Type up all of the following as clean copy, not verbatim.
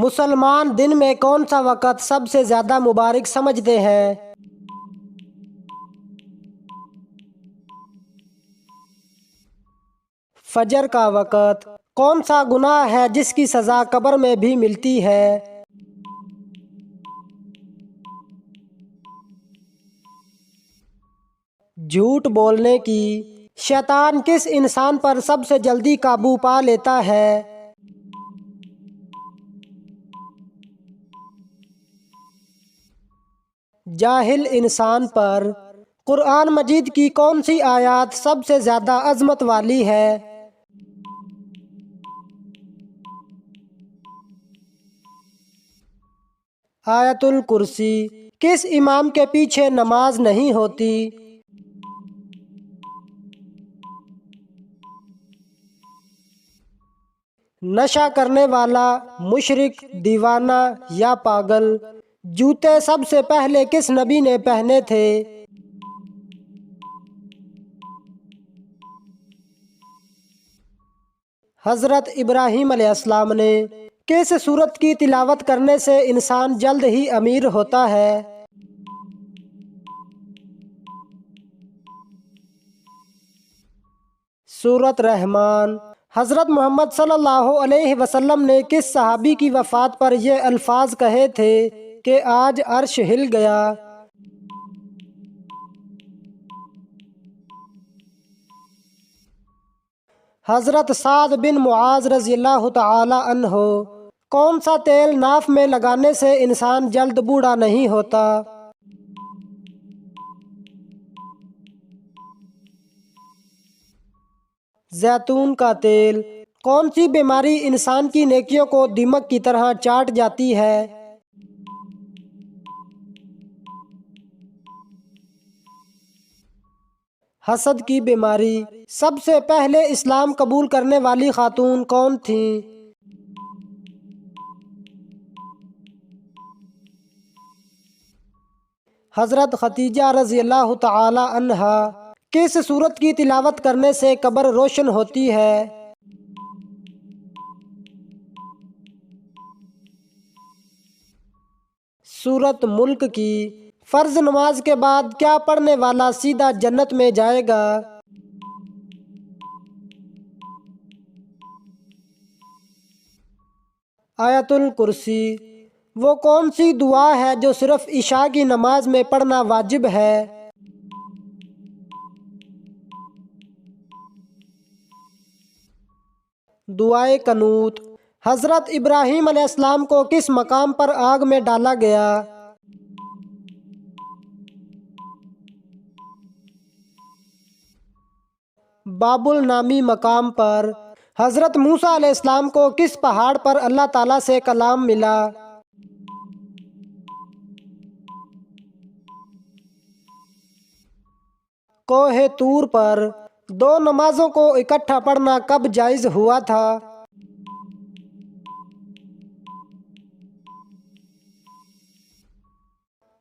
مسلمان دن میں کون سا وقت سب سے زیادہ مبارک سمجھتے ہیں؟ فجر کا وقت۔ کون سا گناہ ہے جس کی سزا قبر میں بھی ملتی ہے؟ جھوٹ بولنے کی۔ شیطان کس انسان پر سب سے جلدی قابو پا لیتا ہے؟ جاہل انسان پر۔ قرآن مجید کی کون سی آیات سب سے زیادہ عظمت والی ہے؟ آیت الکرسی۔ کس امام کے پیچھے نماز نہیں ہوتی؟ نشہ کرنے والا، مشرک، دیوانہ یا پاگل؟ جوتے سب سے پہلے کس نبی نے پہنے تھے؟ حضرت ابراہیم علیہ السلام نے۔ کس سورت کی تلاوت کرنے سے انسان جلد ہی امیر ہوتا ہے؟ سورت رحمان۔ حضرت محمد صلی اللہ علیہ وسلم نے کس صحابی کی وفات پر یہ الفاظ کہے تھے کہ آج عرش ہل گیا؟ حضرت سعد بن معاذ رضی اللہ تعالی عنہ۔ کون سا تیل ناف میں لگانے سے انسان جلد بوڑھا نہیں ہوتا؟ زیتون کا تیل۔ کون سی بیماری انسان کی نیکیوں کو دیمک کی طرح چاٹ جاتی ہے؟ حسد کی بیماری۔ سب سے پہلے اسلام قبول کرنے والی خاتون کون تھیں؟ حضرت خدیجہ رضی اللہ تعالی عنہا۔ کس سورت کی تلاوت کرنے سے قبر روشن ہوتی ہے؟ سورت ملک کی۔ فرض نماز کے بعد کیا پڑھنے والا سیدھا جنت میں جائے گا؟ آیت الکرسی۔ وہ کون سی دعا ہے جو صرف عشاء کی نماز میں پڑھنا واجب ہے؟ دعائے قنوت۔ حضرت ابراہیم علیہ السلام کو کس مقام پر آگ میں ڈالا گیا؟ بابل نامی مقام پر۔ حضرت موسیٰ علیہ السلام کو کس پہاڑ پر اللہ تعالیٰ سے کلام ملا؟ کوہ طور پر۔ دو نمازوں کو اکٹھا پڑھنا کب جائز ہوا تھا؟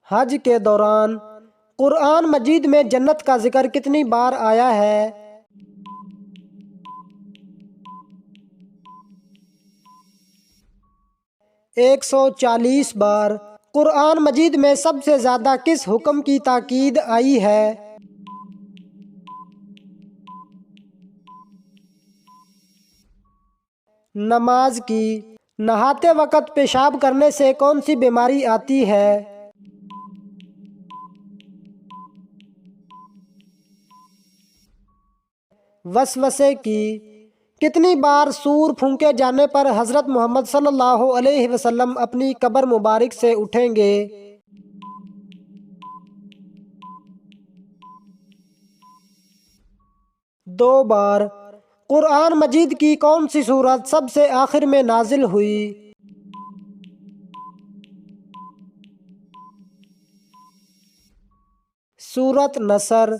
حج کے دوران۔ قرآن مجید میں جنت کا ذکر کتنی بار آیا ہے؟ 140 بار۔ قرآن مجید میں سب سے زیادہ کس حکم کی تاکید آئی ہے؟ نماز کی۔ نہاتے وقت پیشاب کرنے سے کون سی بیماری آتی ہے؟ وسوسے کی۔ کتنی بار سور پھونکے جانے پر حضرت محمد صلی اللہ علیہ وسلم اپنی قبر مبارک سے اٹھیں گے؟ 2 بار۔ قرآن مجید کی کون سی سورت سب سے آخر میں نازل ہوئی؟ سورت نصر۔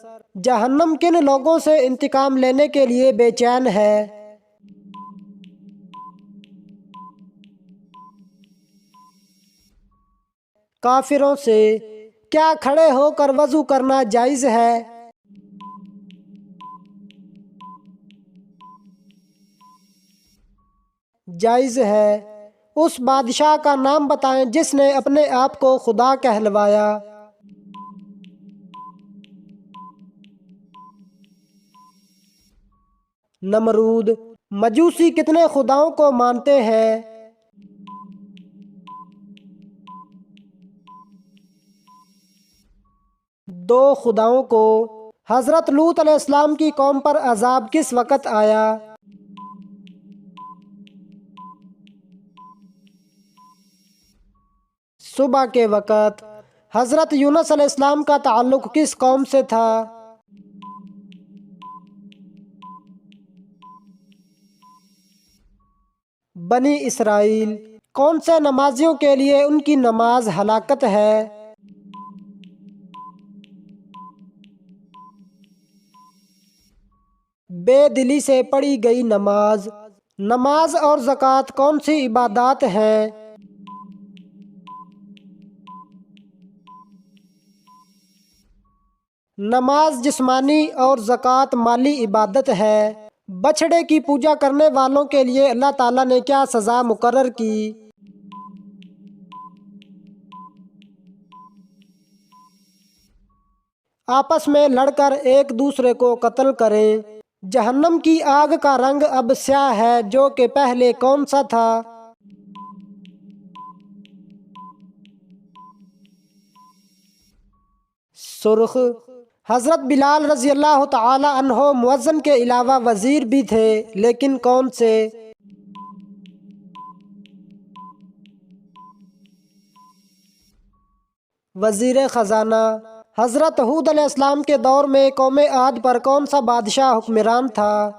جہنم کن لوگوں سے انتقام لینے کے لیے بے چین ہے؟ کافروں سے۔ کیا کھڑے ہو کر وضو کرنا جائز ہے؟ جائز ہے۔ اس بادشاہ کا نام بتائیں جس نے اپنے آپ کو خدا کہلوایا۔ نمرود۔ مجوسی کتنے خداؤں کو مانتے ہیں؟ 2 خداؤں کو۔ حضرت لوط علیہ السلام کی قوم پر عذاب کس وقت آیا؟ صبح کے وقت۔ حضرت یونس علیہ السلام کا تعلق کس قوم سے تھا؟ بنی اسرائیل۔ کون سے نمازیوں کے لیے ان کی نماز ہلاکت ہے؟ بے دلی سے پڑھی گئی نماز۔ نماز اور زکوٰۃ کون سی عبادات ہیں؟ نماز جسمانی اور زکوٰۃ مالی عبادت ہے۔ بچھڑے کی پوجا کرنے والوں کے لیے اللہ تعالیٰ نے کیا سزا مقرر کی؟ آپس میں لڑ کر ایک دوسرے کو قتل کریں۔ جہنم کی آگ کا رنگ اب سیاہ ہے جو کہ پہلے کون سا تھا؟ سرخ۔ حضرت بلال رضی اللہ تعالی عنہ مؤذن کے علاوہ وزیر بھی تھے، لیکن کون سے؟ وزیر خزانہ۔ حضرت ہود علیہ السلام کے دور میں قوم عاد پر کون سا بادشاہ حکمران تھا؟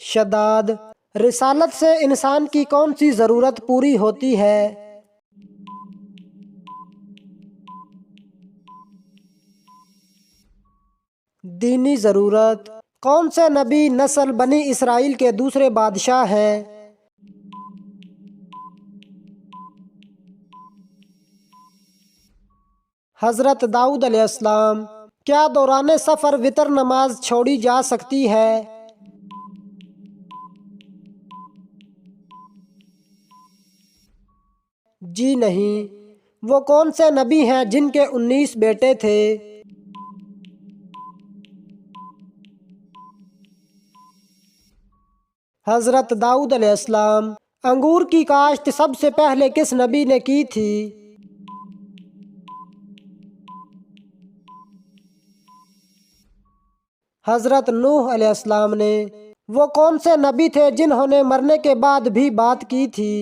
شداد۔ رسالت سے انسان کی کون سی ضرورت پوری ہوتی ہے؟ دینی ضرورت۔ کون سے نبی نسل بنی اسرائیل کے دوسرے بادشاہ ہیں؟ حضرت داؤد علیہ السلام۔ کیا دوران سفر وتر نماز چھوڑی جا سکتی ہے؟ جی نہیں۔ وہ کون سے نبی ہیں جن کے 19 بیٹے تھے؟ حضرت داؤد علیہ السلام۔ انگور کی کاشت سب سے پہلے کس نبی نے کی تھی؟ حضرت نوح علیہ السلام نے۔ وہ کون سے نبی تھے جنہوں نے مرنے کے بعد بھی بات کی تھی؟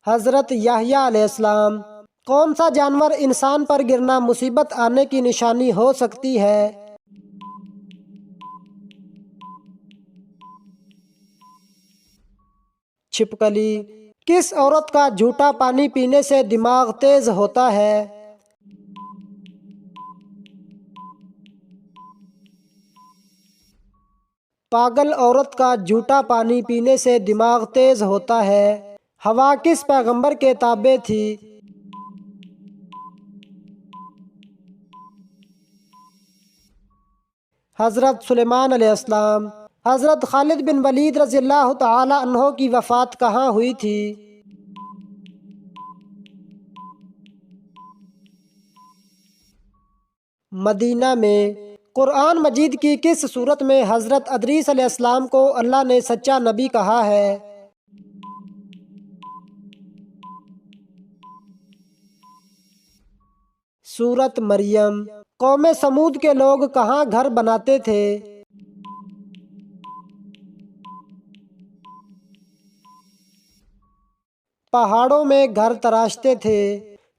حضرت یحییٰ علیہ السلام۔ کون سا جانور انسان پر گرنا مصیبت آنے کی نشانی ہو سکتی ہے؟ چھپکلی۔ کس عورت کا جھوٹا پانی پینے سے دماغ تیز ہوتا ہے؟ پاگل عورت کا جھوٹا پانی پینے سے دماغ تیز ہوتا ہے۔ ہوا کس پیغمبر کے تابع تھی؟ حضرت سلیمان علیہ السلام۔ حضرت خالد بن ولید رضی اللہ تعالی عنہ کی وفات کہاں ہوئی تھی؟ مدینہ میں۔ قرآن مجید کی کس صورت میں حضرت ادریس علیہ السلام کو اللہ نے سچا نبی کہا ہے؟ سورۃ مریم۔ قوم سمود کے لوگ کہاں گھر بناتے تھے؟ پہاڑوں میں گھر تراشتے تھے۔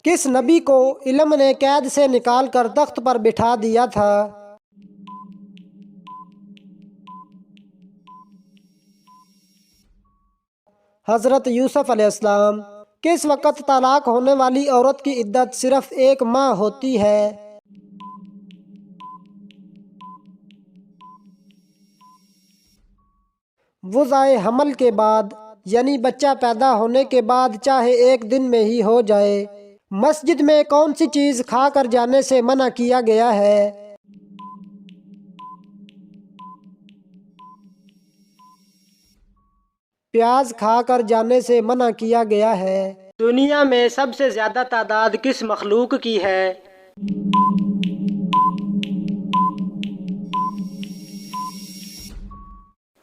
کس نبی کو علم نے قید سے نکال کر تخت پر بٹھا دیا تھا؟ حضرت یوسف علیہ السلام۔ کس وقت طلاق ہونے والی عورت کی عدت صرف 1 ماہ ہوتی ہے؟ وضع حمل کے بعد، یعنی بچہ پیدا ہونے کے بعد چاہے 1 دن میں ہی ہو جائے، مسجد میں کون سی چیز کھا کر جانے سے منع کیا گیا ہے؟ پیاز کھا کر جانے سے منع کیا گیا ہے۔ دنیا میں سب سے زیادہ تعداد کس مخلوق کی ہے؟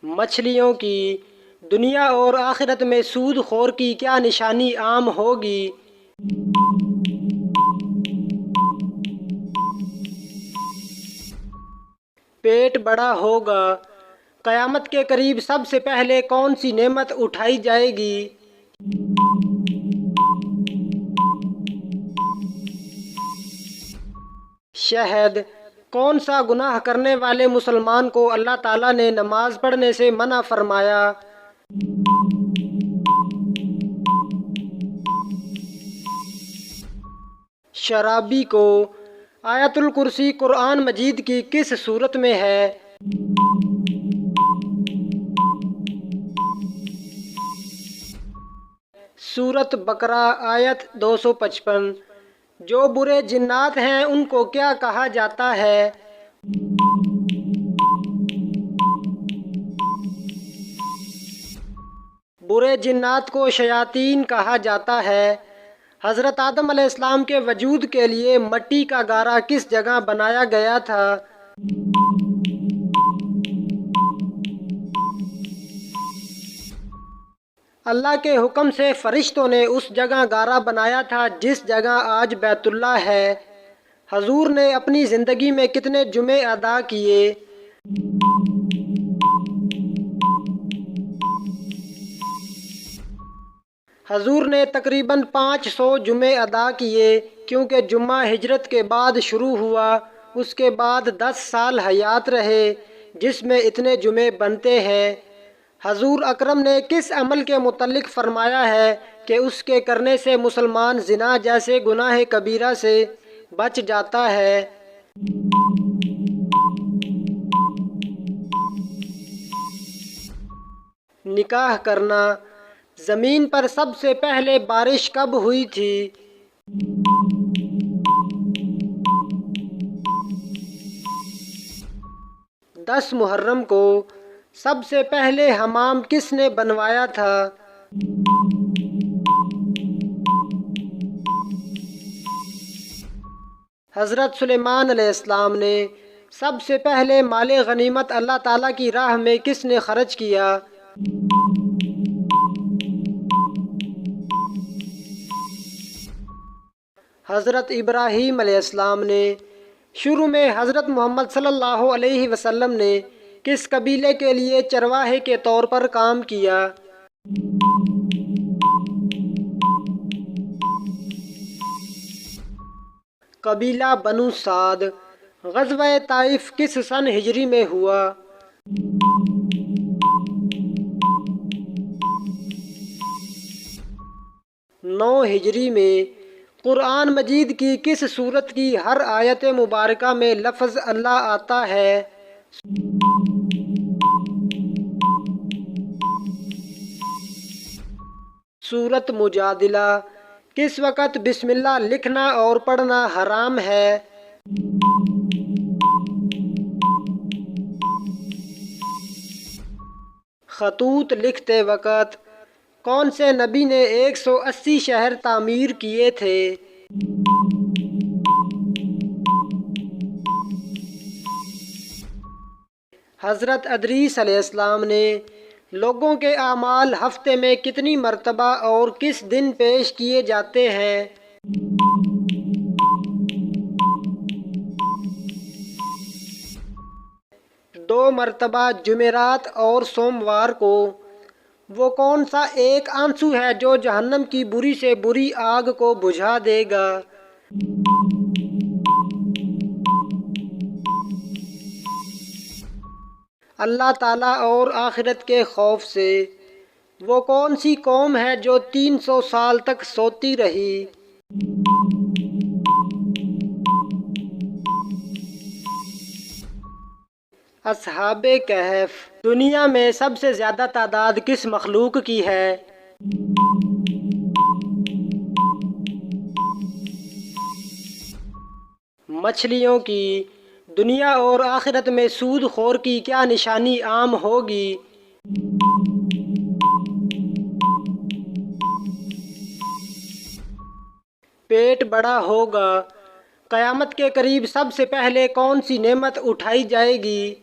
مچھلیوں کی۔ دنیا اور آخرت میں سود خور کی کیا نشانی عام ہوگی؟ پیٹ بڑا ہوگا۔ قیامت کے قریب سب سے پہلے کون سی نعمت اٹھائی جائے گی؟ شہد۔ کون سا گناہ کرنے والے مسلمان کو اللہ تعالیٰ نے نماز پڑھنے سے منع فرمایا؟ شرابی کو۔ آیت الکرسی قرآن مجید کی کس سورت میں ہے؟ سورت بقرہ آیت 255۔ جو برے جنات ہیں ان کو کیا کہا جاتا ہے؟ برے جنات کو شیاطین کہا جاتا ہے۔ حضرت آدم علیہ السلام کے وجود کے لیے مٹی کا گارا کس جگہ بنایا گیا تھا؟ اللہ کے حکم سے فرشتوں نے اس جگہ گارا بنایا تھا جس جگہ آج بیت اللہ ہے۔ حضور نے اپنی زندگی میں کتنے جمعے ادا کیے؟ حضور نے تقریباً 500 جمعے ادا کیے، کیونکہ جمعہ ہجرت کے بعد شروع ہوا، اس کے بعد 10 سال حیات رہے جس میں اتنے جمعے بنتے ہیں۔ حضور اکرم نے کس عمل کے متعلق فرمایا ہے کہ اس کے کرنے سے مسلمان زنا جیسے گناہ کبیرہ سے بچ جاتا ہے؟ نکاح کرنا۔ زمین پر سب سے پہلے بارش کب ہوئی تھی؟ 10 محرم کو۔ سب سے پہلے حمام کس نے بنوایا تھا؟ حضرت سلیمان علیہ السلام نے۔ سب سے پہلے مال غنیمت اللہ تعالیٰ کی راہ میں کس نے خرچ کیا؟ حضرت ابراہیم علیہ السلام نے۔ شروع میں حضرت محمد صلی اللہ علیہ وسلم نے کس قبیلے کے لیے چرواہے کے طور پر کام کیا؟ قبیلہ بنو سعد۔ غزوہ طائف کس سن ہجری میں ہوا؟ 9 ہجری میں۔ قرآن مجید کی کس سورت کی ہر آیت مبارکہ میں لفظ اللہ آتا ہے؟ سورت مجادلہ۔ کس وقت بسم اللہ لکھنا اور پڑھنا حرام ہے؟ خطوط لکھتے وقت۔ کون سے نبی نے 180 شہر تعمیر کیے تھے؟ حضرت ادریس علیہ السلام نے۔ لوگوں کے اعمال ہفتے میں کتنی مرتبہ اور کس دن پیش کیے جاتے ہیں؟ 2 مرتبہ جمعرات اور سوموار کو۔ وہ کون سا ایک آنسو ہے جو جہنم کی بری سے بری آگ کو بجھا دے گا؟ اللہ تعالیٰ اور آخرت کے خوف سے۔ وہ کون سی قوم ہے جو 300 سال تک سوتی رہی؟ اصحاب کہف۔ دنیا میں سب سے زیادہ تعداد کس مخلوق کی ہے؟ مچھلیوں کی دنیا اور آخرت میں سود خور کی کیا نشانی عام ہوگی؟ پیٹ بڑا ہوگا۔ قیامت کے قریب سب سے پہلے کون سی نعمت اٹھائی جائے گی؟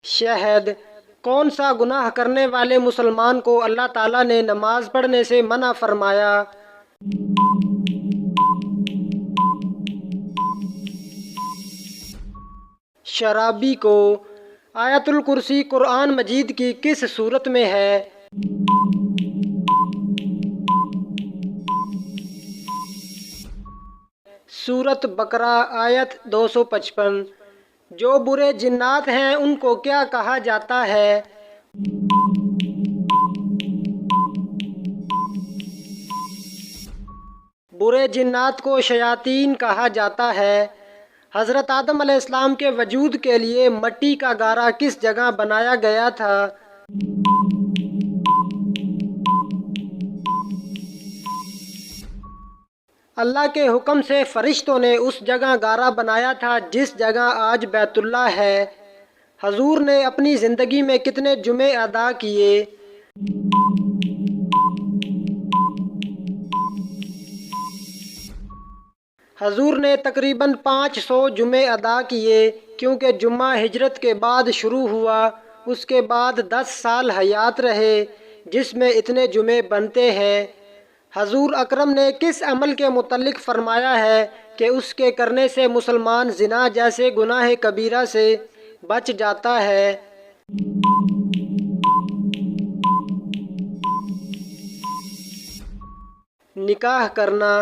شہد۔ کون سا گناہ کرنے والے مسلمان کو اللہ تعالیٰ نے نماز پڑھنے سے منع فرمایا؟ شرابی کو۔ آیت الکرسی قرآن مجید کی کس سورت میں ہے؟ سورۃ بقرہ آیت 255۔ جو برے جنات ہیں ان کو کیا کہا جاتا ہے؟ برے جنات کو شیاطین کہا جاتا ہے۔ حضرت آدم علیہ السلام کے وجود کے لیے مٹی کا گارا کس جگہ بنایا گیا تھا؟ اللہ کے حکم سے فرشتوں نے اس جگہ گارا بنایا تھا جس جگہ آج بیت اللہ ہے۔ حضور نے اپنی زندگی میں کتنے جمعے ادا کیے؟ حضور نے تقریباً 500 جمعے ادا کیے، کیونکہ جمعہ ہجرت کے بعد شروع ہوا، اس کے بعد 10 سال حیات رہے جس میں اتنے جمعے بنتے ہیں۔ حضور اکرم نے کس عمل کے متعلق فرمایا ہے کہ اس کے کرنے سے مسلمان زنا جیسے گناہ کبیرہ سے بچ جاتا ہے؟ نکاح کرنا۔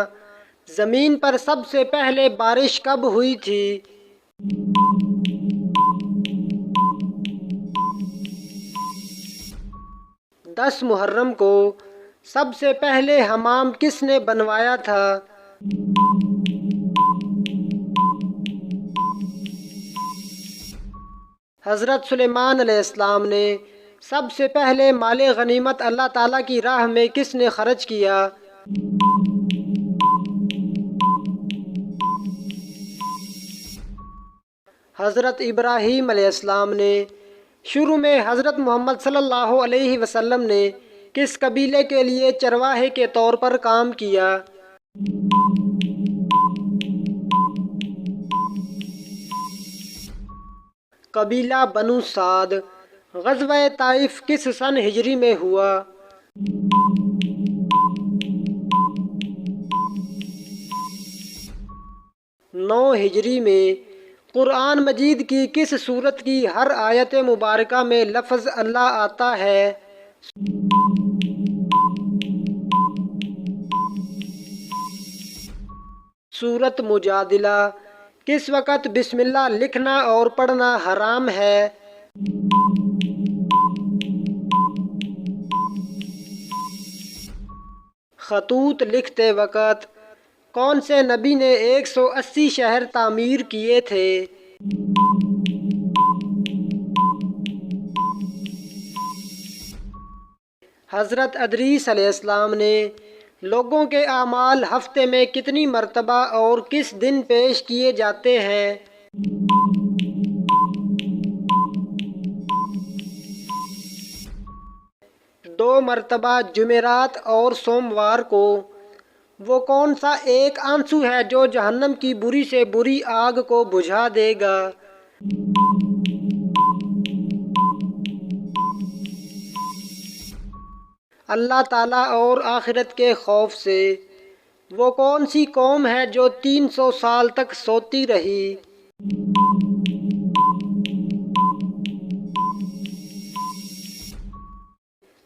زمین پر سب سے پہلے بارش کب ہوئی تھی؟ دس محرم کو۔ سب سے پہلے حمام کس نے بنوایا تھا؟ حضرت سلیمان علیہ السلام نے۔ سب سے پہلے مال غنیمت اللہ تعالیٰ کی راہ میں کس نے خرچ کیا؟ حضرت ابراہیم علیہ السلام نے۔ شروع میں حضرت محمد صلی اللہ علیہ وسلم نے کس قبیلے کے لیے چرواہے کے طور پر کام کیا؟ قبیلہ بنو سعد۔ غزوہ طائف کس سن ہجری میں ہوا؟ نو ہجری میں۔ قرآن مجید کی کس سورت کی ہر آیت مبارکہ میں لفظ اللہ آتا ہے؟ سورۃ مجادلہ۔ کس وقت بسم اللہ لکھنا اور پڑھنا حرام ہے؟ خطوط لکھتے وقت۔ کون سے نبی نے 180 شہر تعمیر کیے تھے؟ حضرت ادریس علیہ السلام نے۔ لوگوں کے اعمال ہفتے میں کتنی مرتبہ اور کس دن پیش کیے جاتے ہیں؟ 2 مرتبہ جمعرات اور سوموار کو۔ وہ کون سا ایک آنسو ہے جو جہنم کی بری سے بری آگ کو بجھا دے گا؟ اللہ تعالیٰ اور آخرت کے خوف سے۔ وہ کون سی قوم ہے جو 300 سال تک سوتی رہی؟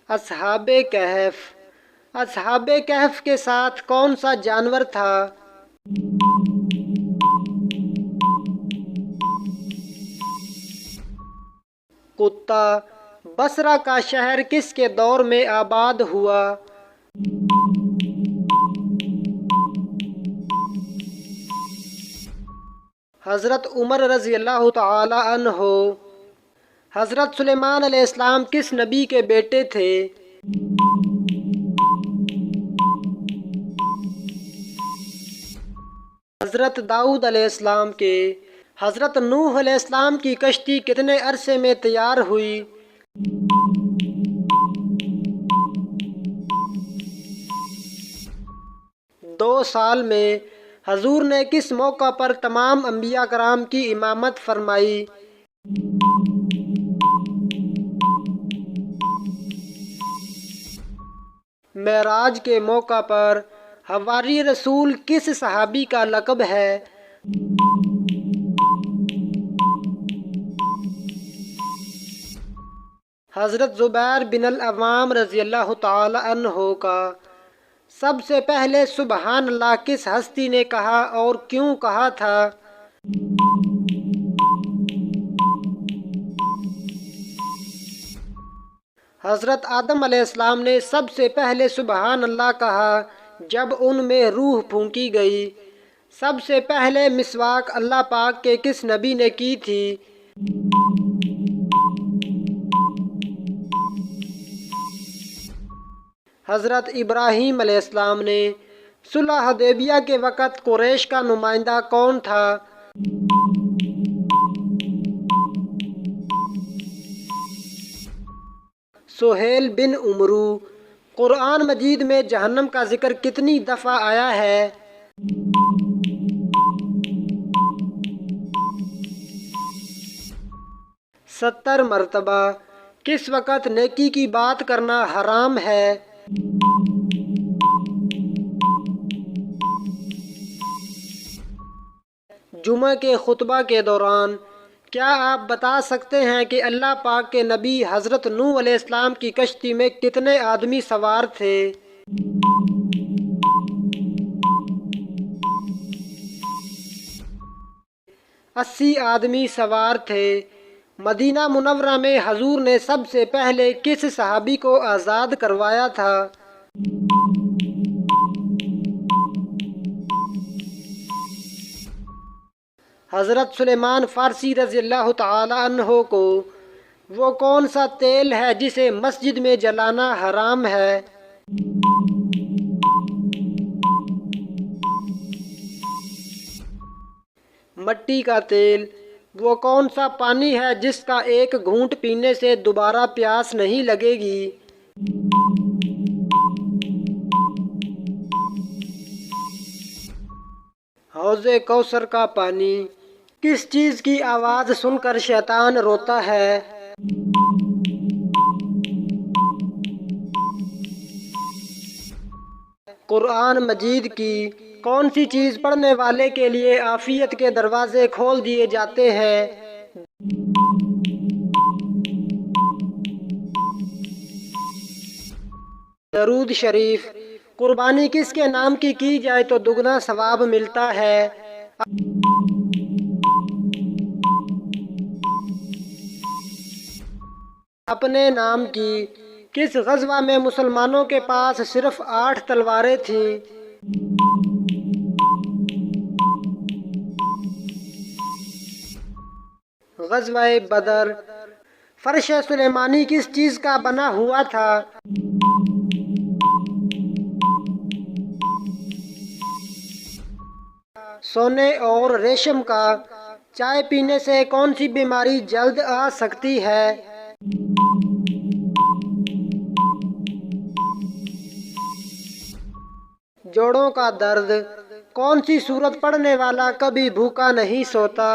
اصحاب کہف۔ اصحاب کہف کے ساتھ کون سا جانور تھا؟ کتا۔ بصرہ کا شہر کس کے دور میں آباد ہوا؟ حضرت عمر رضی اللہ تعالی عنہ۔ حضرت سلیمان علیہ السلام کس نبی کے بیٹے تھے؟ حضرت داؤد علیہ السلام کے حضرت نوح علیہ السلام کی کشتی کتنے عرصے میں تیار ہوئی؟ 2 سال میں۔ حضور نے کس موقع پر تمام انبیاء کرام کی امامت فرمائی؟ معراج کے موقع پر۔ حواری رسول کس صحابی کا لقب ہے؟ حضرت زبیر بن العوام رضی اللہ تعالی عنہ کا۔ سب سے پہلے سبحان اللہ کس ہستی نے کہا اور کیوں کہا تھا؟ 'حضرت آدم علیہ السلام نے سب سے پہلے سبحان اللہ کہا جب ان میں روح پھونکی گئی۔ سب سے پہلے مسواک اللہ پاک کے کس نبی نے کی تھی؟ حضرت ابراہیم علیہ السلام نے۔ صلح حدیبیہ کے وقت قریش کا نمائندہ کون تھا؟ سہیل بن عمرو۔ قرآن مجید میں جہنم کا ذکر کتنی دفعہ آیا ہے؟ 70 مرتبہ۔ کس وقت نیکی کی بات کرنا حرام ہے؟ جمعہ کے خطبہ کے دوران۔ کیا آپ بتا سکتے ہیں کہ اللہ پاک کے نبی حضرت نوح علیہ السلام کی کشتی میں کتنے آدمی سوار تھے؟ 80 آدمی سوار تھے۔ مدینہ منورہ میں حضور نے سب سے پہلے کس صحابی کو آزاد کروایا تھا؟ حضرت سلیمان فارسی رضی اللہ تعالی عنہ کو۔ وہ کون سا تیل ہے جسے مسجد میں جلانا حرام ہے؟ مٹی کا تیل۔ وہ کون سا پانی ہے جس کا ایک گھونٹ پینے سے دوبارہ پیاس نہیں لگے گی؟ حوض کوثر کا پانی۔ کس چیز کی آواز سن کر شیطان روتا ہے؟ قرآن مجید کی۔ کون سی چیز پڑھنے والے کے لیے عافیت کے دروازے کھول دیے جاتے ہیں؟ درود شریف۔ قربانی کس کے نام کی جائے تو دگنا ثواب ملتا ہے؟ اپنے نام کی۔ کس غزوہ میں مسلمانوں کے پاس صرف 8 تلواریں تھیں؟ غزوہ بدر۔ فرش سلیمانی کس چیز کا بنا ہوا تھا؟ سونے اور ریشم کا۔ چائے پینے سے کون سی بیماری جلد آ سکتی ہے؟ جوڑوں کا درد۔ کون سی سورت پڑھنے والا کبھی بھوکا نہیں سوتا؟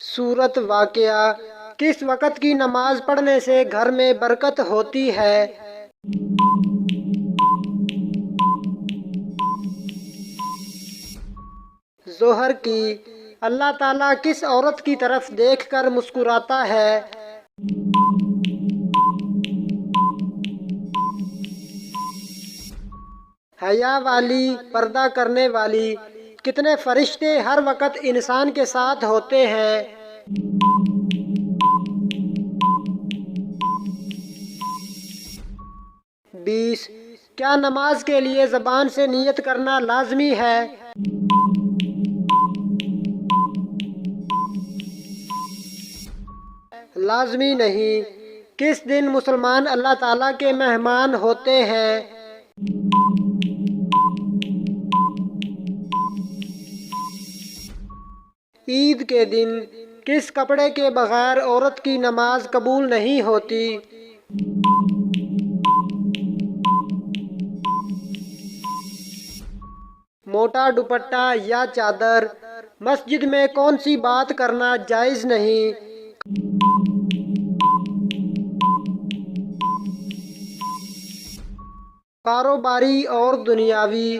سورت واقعہ۔ کس وقت کی نماز پڑھنے سے گھر میں برکت ہوتی ہے؟ ظہر کی۔ اللہ تعالیٰ کس عورت کی طرف دیکھ کر مسکراتا ہے؟ حیا والی، پردہ کرنے والی۔ کتنے فرشتے ہر وقت انسان کے ساتھ ہوتے ہیں؟ 20۔ کیا نماز کے لیے زبان سے نیت کرنا لازمی ہے؟ لازمی نہیں۔ کس دن مسلمان اللہ تعالیٰ کے مہمان ہوتے ہیں؟ عید کے دن کس کپڑے کے بغیر عورت کی نماز قبول نہیں ہوتی؟ موٹا دوپٹہ یا چادر؟ مسجد میں کون سی بات کرنا جائز نہیں؟ کاروباری اور دنیاوی؟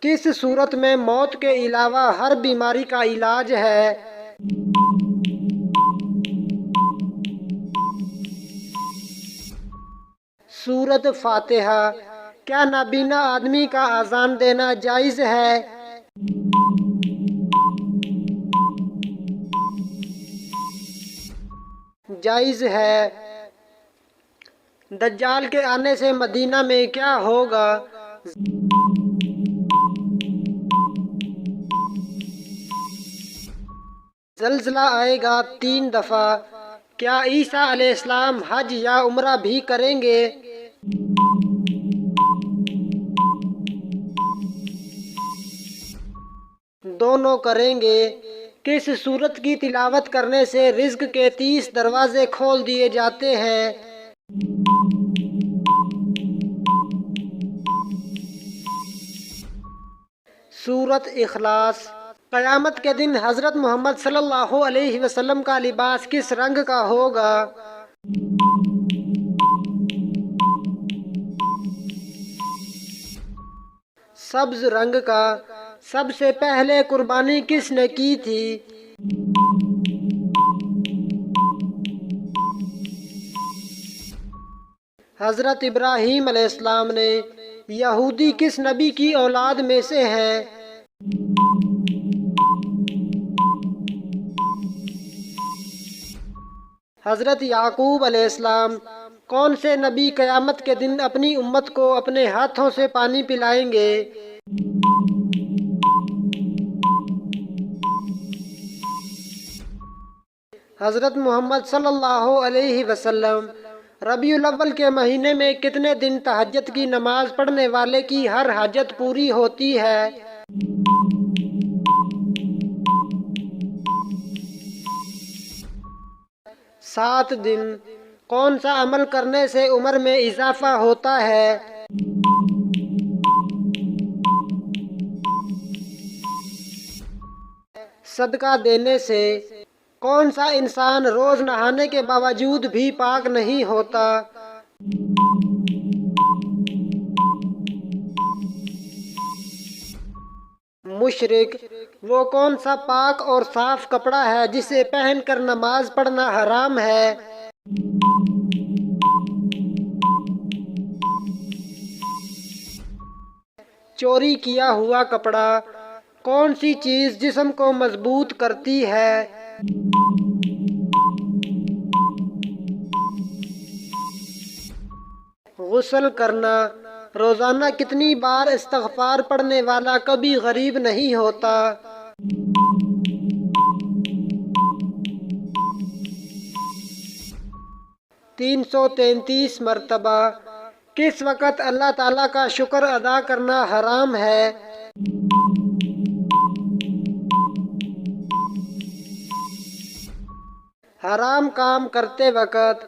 کس صورت میں موت کے علاوہ ہر بیماری کا علاج ہے؟ سورۃ فاتحہ۔ کیا نابینا آدمی کا اذان دینا جائز ہے؟ جائز ہے۔ دجال کے آنے سے مدینہ میں کیا ہوگا؟ زلزلہ آئے گا 3 دفعہ۔ کیا عیسیٰ علیہ السلام حج یا عمرہ بھی کریں گے؟ دونوں کریں گے۔ کس سورت کی تلاوت کرنے سے رزق کے 30 دروازے کھول دیے جاتے ہیں؟ سورۃ اخلاص۔ قیامت کے دن حضرت محمد صلی اللہ علیہ وسلم کا لباس کس رنگ کا ہوگا؟ سبز رنگ کا۔ سب سے پہلے قربانی کس نے کی تھی؟ حضرت ابراہیم علیہ السلام نے۔ یہودی کس نبی کی اولاد میں سے ہیں؟ حضرت یعقوب علیہ السلام۔ کون سے نبی قیامت کے دن اپنی امت کو اپنے ہاتھوں سے پانی پلائیں گے؟ 'حضرت محمد صلی اللہ علیہ وسلم۔ ربیع الاول کے مہینے میں کتنے دن تہجد کی نماز پڑھنے والے کی ہر حاجت پوری ہوتی ہے؟ 7 دن۔ کون سا عمل کرنے سے عمر میں اضافہ ہوتا ہے؟ صدقہ دینے سے۔ کون سا انسان روز نہانے کے باوجود بھی پاک نہیں ہوتا؟ مشرک۔ وہ کون سا پاک اور صاف کپڑا ہے جسے پہن کر نماز پڑھنا حرام ہے؟ چوری کیا ہوا کپڑا۔ کون سی چیز جسم کو مضبوط کرتی ہے؟ غسل کرنا۔ روزانہ کتنی بار استغفار پڑھنے والا کبھی غریب نہیں ہوتا؟ 333 مرتبہ۔ کس وقت اللہ تعالیٰ کا شکر ادا کرنا حرام ہے؟ حرام کام کرتے وقت۔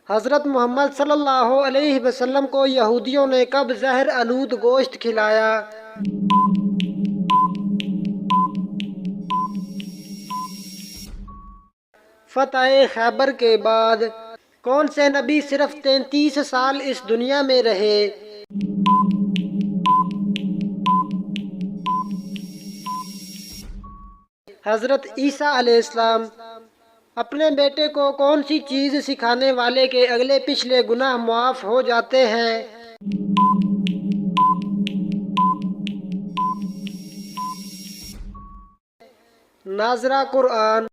حضرت محمد صلی اللہ علیہ وسلم کو یہودیوں نے کب زہر آلود گوشت کھلایا؟ فتح خیبر کے بعد۔ کون سے نبی صرف 33 سال اس دنیا میں رہے؟ حضرت عیسیٰ علیہ السلام۔ اپنے بیٹے کو کون سی چیز سکھانے والے کے اگلے پچھلے گناہ معاف ہو جاتے ہیں؟ ناظرہ قرآن۔